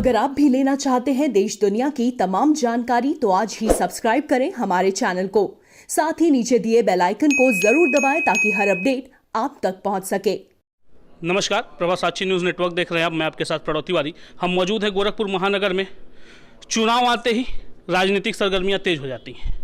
अगर आप भी लेना चाहते हैं देश दुनिया की तमाम जानकारी तो आज ही सब्सक्राइब करें हमारे चैनल को। साथ ही नीचे दिए बेल आइकन को जरूर दबाएं ताकि हर अपडेट आप तक पहुंच सके। नमस्कार, प्रभा साक्षी न्यूज़ नेटवर्क देख रहे हैं आप। मैं आपके साथ प्रणव तिवारी। हम मौजूद हैं गोरखपुर महानगर में। चुनाव आते ही राजनीतिक सरगर्मियां तेज हो जाती हैं।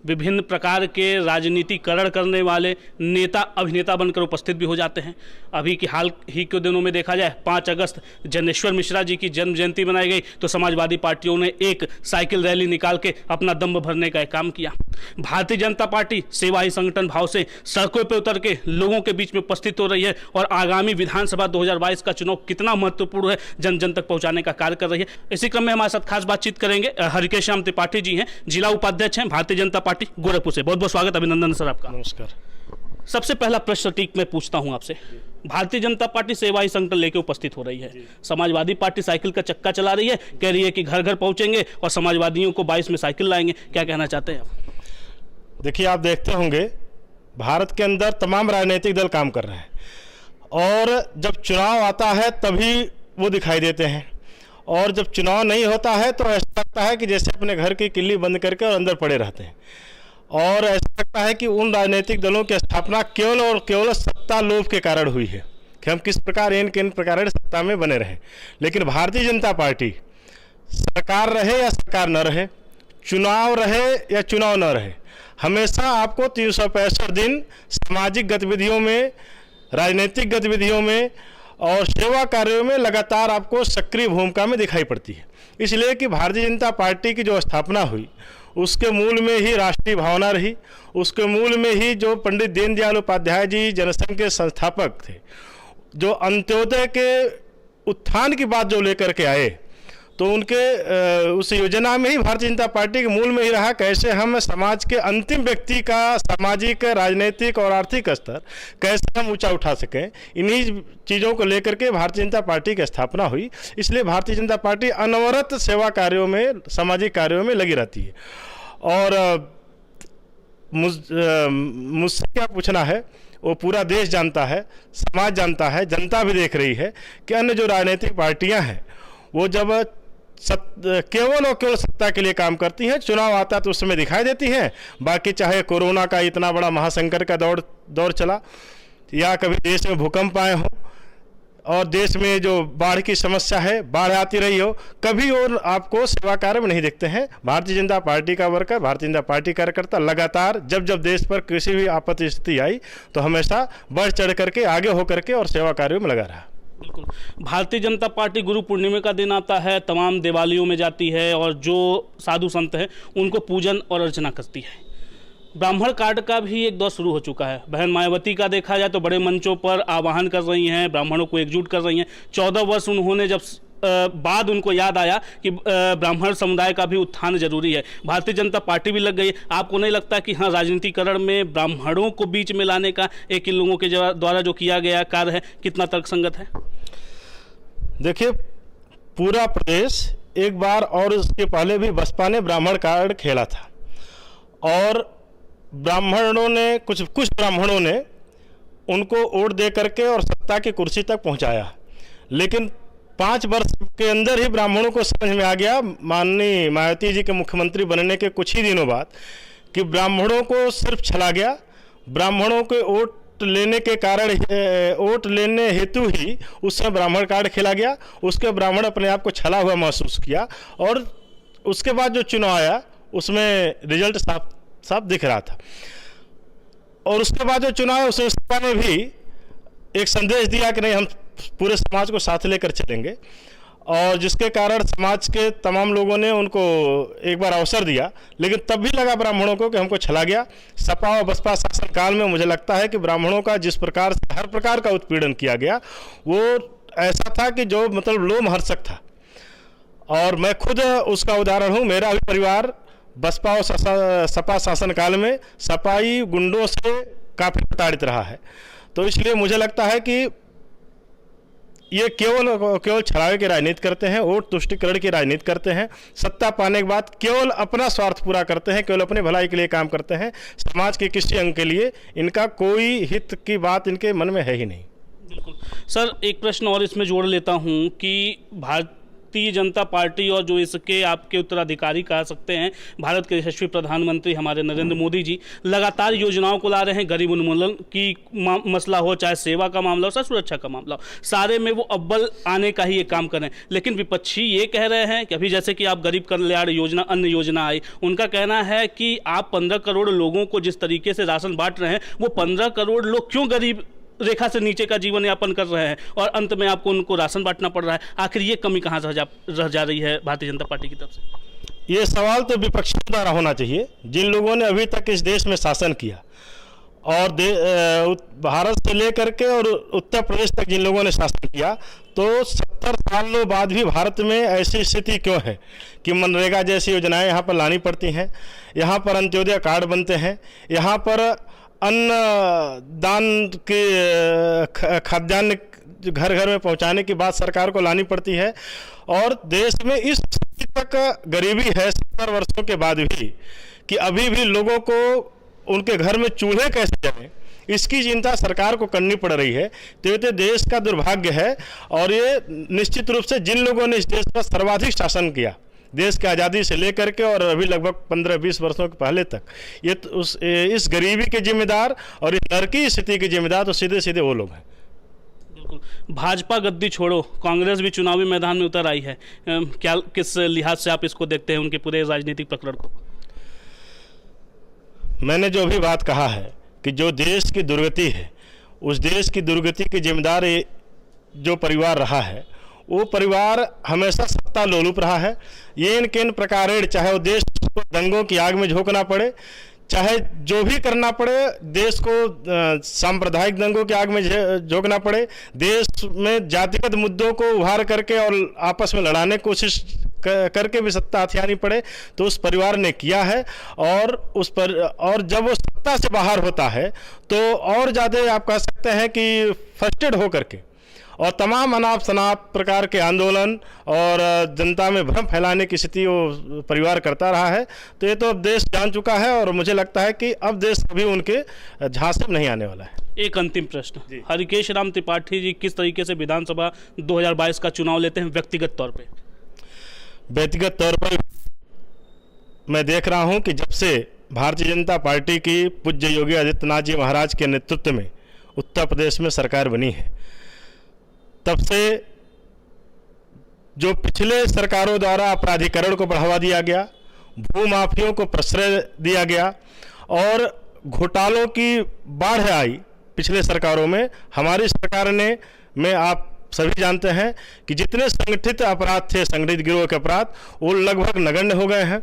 विभिन्न प्रकार के राजनीतिकरण करने वाले नेता अभिनेता बनकर उपस्थित भी हो जाते हैं। अभी की हाल ही के दिनों में देखा जाए 5 अगस्त जनेश्वर मिश्रा जी की जन्म जयंती मनाई गई तो समाजवादी पार्टियों ने एक साइकिल रैली निकाल के अपना दम भरने का काम किया। भारतीय जनता पार्टी सेवा ही संगठन भाव से सड़कों पर उतर के लोगों के बीच में उपस्थित हो रही है और आगामी विधानसभा 2022 का चुनाव कितना महत्वपूर्ण है जन जन तक पहुंचाने का कार्य कर रही है। इसी क्रम में हमारे साथ खास बातचीत करेंगे हरिकेश श्याम त्रिपाठी जी हैं, जिला उपाध्यक्ष हैं भारतीय जनता पार्टी गोरखपुर से। बहुत बहुत स्वागत, अभिनंदन सर आपका। नमस्कार। सबसे पहला प्रश्न सटीक मैं पूछता हूं आपसे। भारतीय जनता पार्टी सेवा ही संगठन लेके उपस्थित हो रही है, समाजवादी पार्टी साइकिल का चक्का चला रही है, कह रही है कि घर घर पहुंचेंगे और समाजवादियों को 22 में साइकिल लाएंगे। क्या कहना चाहते हैं आप? देखिए, आप देखते होंगे भारत के अंदर तमाम राजनीतिक दल काम कर रहे हैं और जब चुनाव आता है तभी वो दिखाई देते हैं और जब चुनाव नहीं होता है तो ऐसा लगता है कि जैसे अपने घर की किल्ली बंद करके और अंदर पड़े रहते हैं। और ऐसा लगता है कि उन राजनीतिक दलों की स्थापना केवल और केवल सत्ता लोभ के कारण हुई है कि हम किस प्रकार किन प्रकार सत्ता में बने रहें। लेकिन भारतीय जनता पार्टी सरकार रहे या सरकार न रहे, चुनाव रहे या चुनाव न रहे, हमेशा आपको 365 दिन सामाजिक गतिविधियों में, राजनीतिक गतिविधियों में और सेवा कार्यों में लगातार आपको सक्रिय भूमिका में दिखाई पड़ती है। इसलिए कि भारतीय जनता पार्टी की जो स्थापना हुई उसके मूल में ही राष्ट्रीय भावना रही, उसके मूल में ही जो पंडित दीनदयाल उपाध्याय जी जनसंघ के संस्थापक थे, जो अंत्योदय के उत्थान की बात जो लेकर के आए, तो उनके उस योजना में ही भारतीय जनता पार्टी के मूल में ही रहा कैसे हम समाज के अंतिम व्यक्ति का सामाजिक, राजनीतिक और आर्थिक स्तर कैसे हम ऊंचा उठा सकें। इन्हीं चीज़ों को लेकर के भारतीय जनता पार्टी की स्थापना हुई। इसलिए भारतीय जनता पार्टी अनवरत सेवा कार्यों में, सामाजिक कार्यों में लगी रहती है। और मुझसे क्या पूछना है वो पूरा देश जानता है, समाज जानता है, जनता भी देख रही है कि अन्य जो राजनीतिक पार्टियाँ हैं वो जब केवल और केवल सत्ता के लिए काम करती हैं, चुनाव आता तो उस समय दिखाई देती हैं। बाकी चाहे कोरोना का इतना बड़ा महासंकट का दौर चला या कभी देश में भूकंप आए हो और देश में जो बाढ़ की समस्या है, बाढ़ आती रही हो, कभी और आपको सेवा कार्य में नहीं देखते हैं। भारतीय जनता पार्टी का वर्कर, भारतीय जनता पार्टी कार्यकर्ता लगातार जब जब देश पर किसी भी आपत्ति स्थिति आई तो हमेशा बढ़ चढ़ करके आगे होकर के और सेवा कार्यों में लगा रहा। बिल्कुल। भारतीय जनता पार्टी गुरु पूर्णिमा का दिन आता है, तमाम देवालयों में जाती है और जो साधु संत हैं उनको पूजन और अर्चना करती है। ब्राह्मण कार्ड का भी एक दौर शुरू हो चुका है। बहन मायावती का देखा जाए तो बड़े मंचों पर आह्वान कर रही हैं, ब्राह्मणों को एकजुट कर रही हैं। 14 वर्ष उन्होंने जब बाद उनको याद आया कि ब्राह्मण समुदाय का भी उत्थान जरूरी है, भारतीय जनता पार्टी भी लग गई। आपको नहीं लगता कि हाँ, राजनीतिकरण में ब्राह्मणों को बीच में लाने का एक इन लोगों के द्वारा जो किया गया कार्य है कितना तर्कसंगत है? देखिए, पूरा प्रदेश एक बार और उसके पहले भी बसपा ने ब्राह्मण कार्ड खेला था और ब्राह्मणों ने कुछ ब्राह्मणों ने उनको वोट दे करके और सत्ता की कुर्सी तक पहुंचाया। लेकिन 5 वर्ष के अंदर ही ब्राह्मणों को समझ में आ गया, माननीय मायावती जी के मुख्यमंत्री बनने के कुछ ही दिनों बाद, कि ब्राह्मणों को सिर्फ छला गया। ब्राह्मणों के वोट लेने के कारण, वोट लेने हेतु ही उस समय ब्राह्मण कार्ड खेला गया। उसके ब्राह्मण अपने आप को छला हुआ महसूस किया और उसके बाद जो चुनाव आया उसमें रिजल्ट साफ दिख रहा था। और उसके बाद जो चुनाव उसमें सपा ने भी एक संदेश दिया कि नहीं, हम पूरे समाज को साथ लेकर चलेंगे, और जिसके कारण समाज के तमाम लोगों ने उनको एक बार अवसर दिया। लेकिन तब भी लगा ब्राह्मणों को कि हमको छला गया। सपा और बसपा शासन काल में मुझे लगता है कि ब्राह्मणों का जिस प्रकार से हर प्रकार का उत्पीड़न किया गया वो ऐसा था कि जो मतलब लोमहर्षक था। और मैं खुद उसका उदाहरण हूँ। मेरा भी परिवार बसपा और सपा शासन काल में सपाई गुंडों से काफ़ी प्रताड़ित रहा है। तो इसलिए मुझे लगता है कि ये केवल छलावे की राजनीति करते हैं, वोट तुष्टिकरण की राजनीति करते हैं, सत्ता पाने के बाद केवल अपना स्वार्थ पूरा करते हैं, केवल अपने भलाई के लिए काम करते हैं। समाज के किसी अंग के लिए इनका कोई हित की बात इनके मन में है ही नहीं। बिल्कुल सर, एक प्रश्न और इसमें जोड़ लेता हूं कि भारतीय जनता पार्टी और जो इसके आपके उत्तराधिकारी कह सकते हैं भारत के यशस्वी प्रधानमंत्री हमारे नरेंद्र मोदी जी लगातार योजनाओं को ला रहे हैं। गरीब उन्मूलन की मसला हो, चाहे सेवा का मामला हो, चाहे सुरक्षा का मामला हो, सारे में वो अव्वल आने का ही ये काम कर रहे हैं। लेकिन विपक्षी ये कह रहे हैं कि अभी जैसे कि आप गरीब कल्याण योजना, अन्य योजना आई, उनका कहना है कि आप 15 करोड़ लोगों को जिस तरीके से राशन बांट रहे हैं, वो 15 करोड़ लोग क्यों गरीब रेखा से नीचे का जीवन यापन कर रहे हैं और अंत में आपको उनको राशन बांटना पड़ रहा है। आखिर ये कमी कहाँ से रह जा रही है भारतीय जनता पार्टी की तरफ से? ये सवाल तो विपक्षियों द्वारा होना चाहिए, जिन लोगों ने अभी तक इस देश में शासन किया और भारत से लेकर के और उत्तर प्रदेश तक जिन लोगों ने शासन किया, तो 70 सालों बाद भी भारत में ऐसी स्थिति क्यों है कि मनरेगा जैसी योजनाएं यहाँ पर लानी पड़ती हैं, यहाँ पर अंत्योदय कार्ड बनते हैं, यहाँ पर अन्न दान के खाद्यान्न घर घर में पहुँचाने की बात सरकार को लानी पड़ती है। और देश में इस स्थिति तक गरीबी है 70 वर्षों के बाद भी कि अभी भी लोगों को उनके घर में चूल्हे कैसे जलें, इसकी चिंता सरकार को करनी पड़ रही है। तो ये तो देश का दुर्भाग्य है और ये निश्चित रूप से जिन लोगों ने इस देश पर सर्वाधिक शासन किया देश की आज़ादी से लेकर के और अभी लगभग 15-20 वर्षों के पहले तक, ये तो इस गरीबी के जिम्मेदार और इस नरकी स्थिति के जिम्मेदार तो सीधे सीधे वो लोग हैं। बिल्कुल। भाजपा गद्दी छोड़ो, कांग्रेस भी चुनावी मैदान में उतर आई है। क्या किस लिहाज से आप इसको देखते हैं, उनके पूरे राजनीतिक प्रकरण को? मैंने जो भी बात कहा है कि जो देश की दुर्गति है, उस देश की दुर्गति की जिम्मेदार जो परिवार रहा है, वो परिवार हमेशा सत्ता लोलुप रहा है। ये इन किन प्रकारेण, चाहे वो देश को दंगों की आग में झोंकना पड़े, चाहे जो भी करना पड़े, देश को सांप्रदायिक दंगों की आग में झोंकना पड़े, देश में जातिगत मुद्दों को उभार करके और आपस में लड़ाने की कोशिश करके भी सत्ता हथियानी पड़े, तो उस परिवार ने किया है। और जब वो सत्ता से बाहर होता है तो और ज़्यादा आप कह सकते हैं कि फ्रस्ट्रेट हो करके और तमाम अनाप शनाप प्रकार के आंदोलन और जनता में भ्रम फैलाने की स्थिति वो परिवार करता रहा है। तो ये तो अब देश जान चुका है और मुझे लगता है कि अब देश कभी उनके झांसे में नहीं आने वाला है। एक अंतिम प्रश्न, हरिकेश राम त्रिपाठी जी किस तरीके से विधानसभा 2022 का चुनाव लेते हैं व्यक्तिगत तौर पे? व्यक्तिगत तौर पर मैं देख रहा हूं कि जब से भारतीय जनता पार्टी की पूज्य योगी आदित्यनाथ जी महाराज के नेतृत्व में उत्तर प्रदेश में सरकार बनी है, तब से जो पिछले सरकारों द्वारा अपराधीकरण को बढ़ावा दिया गया, भूमाफियों को प्रश्रय दिया गया और घोटालों की बाढ़ आई पिछले सरकारों में, हमारी सरकार ने में आप सभी जानते हैं कि जितने संगठित अपराध थे, संगठित गिरोह के अपराध, वो लगभग नगण्य हो गए हैं।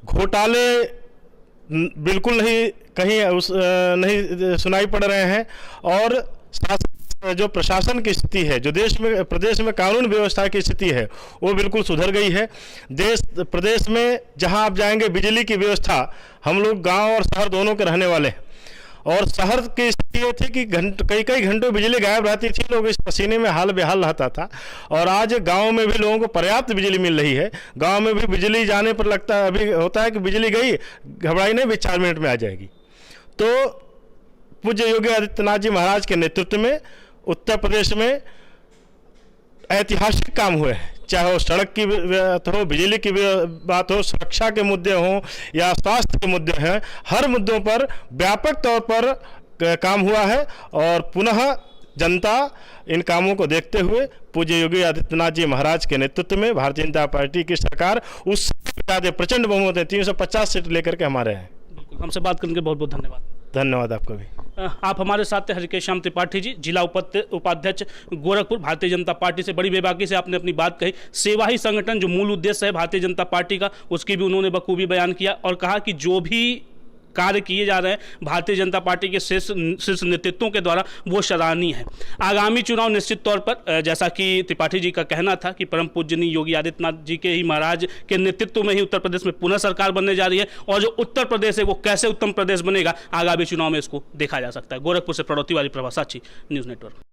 घोटाले बिल्कुल नहीं कहीं नहीं सुनाई पड़ रहे हैं और जो प्रशासन की स्थिति है, जो प्रदेश में कानून व्यवस्था की स्थिति है, वो बिल्कुल सुधर गई है। प्रदेश में जहां आप जाएंगे बिजली की व्यवस्था, हम लोग गांव और शहर दोनों के रहने वाले हैं और शहर की स्थिति ये थी कि कई घंटों बिजली गायब रहती थी, लोग इस पसीने में हाल बेहाल रहता था। और आज गांव में भी लोगों को पर्याप्त बिजली मिल रही है। गांव में भी बिजली जाने पर लगता है, अभी होता है कि बिजली गई, घबराई नहीं, भी 4 मिनट में आ जाएगी। तो पूज्य योगी आदित्यनाथ जी महाराज के नेतृत्व में उत्तर प्रदेश में ऐतिहासिक काम हुए हैं, चाहे वो सड़क की बात हो, बिजली की बात हो, सुरक्षा के मुद्दे हों या स्वास्थ्य के मुद्दे हैं, हर मुद्दों पर व्यापक तौर पर काम हुआ है। और पुनः जनता इन कामों को देखते हुए पूज्य योगी आदित्यनाथ जी महाराज के नेतृत्व में भारतीय जनता पार्टी की सरकार उससे ज़्यादा प्रचंड बहुमत है, 350 सीट लेकर के हमारे हैं। बिल्कुल, हमसे बात करने के बहुत बहुत धन्यवाद। धन्यवाद आपको भी। आप हमारे साथ थे हरिकेश राम त्रिपाठी जी, जिला उपाध्यक्ष गोरखपुर, भारतीय जनता पार्टी से। बड़ी बेबाकी से आपने अपनी बात कही। सेवा ही संगठन जो मूल उद्देश्य है भारतीय जनता पार्टी का, उसकी भी उन्होंने बखूबी बयान किया और कहा कि जो भी कार्य किए जा रहे हैं भारतीय जनता पार्टी के शीर्ष नेतृत्वों के द्वारा, वो सराहनीय है। आगामी चुनाव निश्चित तौर पर, जैसा कि त्रिपाठी जी का कहना था कि परम पूजनीय योगी आदित्यनाथ जी के ही महाराज के नेतृत्व में ही उत्तर प्रदेश में पुनः सरकार बनने जा रही है और जो उत्तर प्रदेश है वो कैसे उत्तम प्रदेश बनेगा, आगामी चुनाव में इसको देखा जा सकता है। गोरखपुर से प्रणव तिवारी, प्रभात साक्षी न्यूज़ नेटवर्क।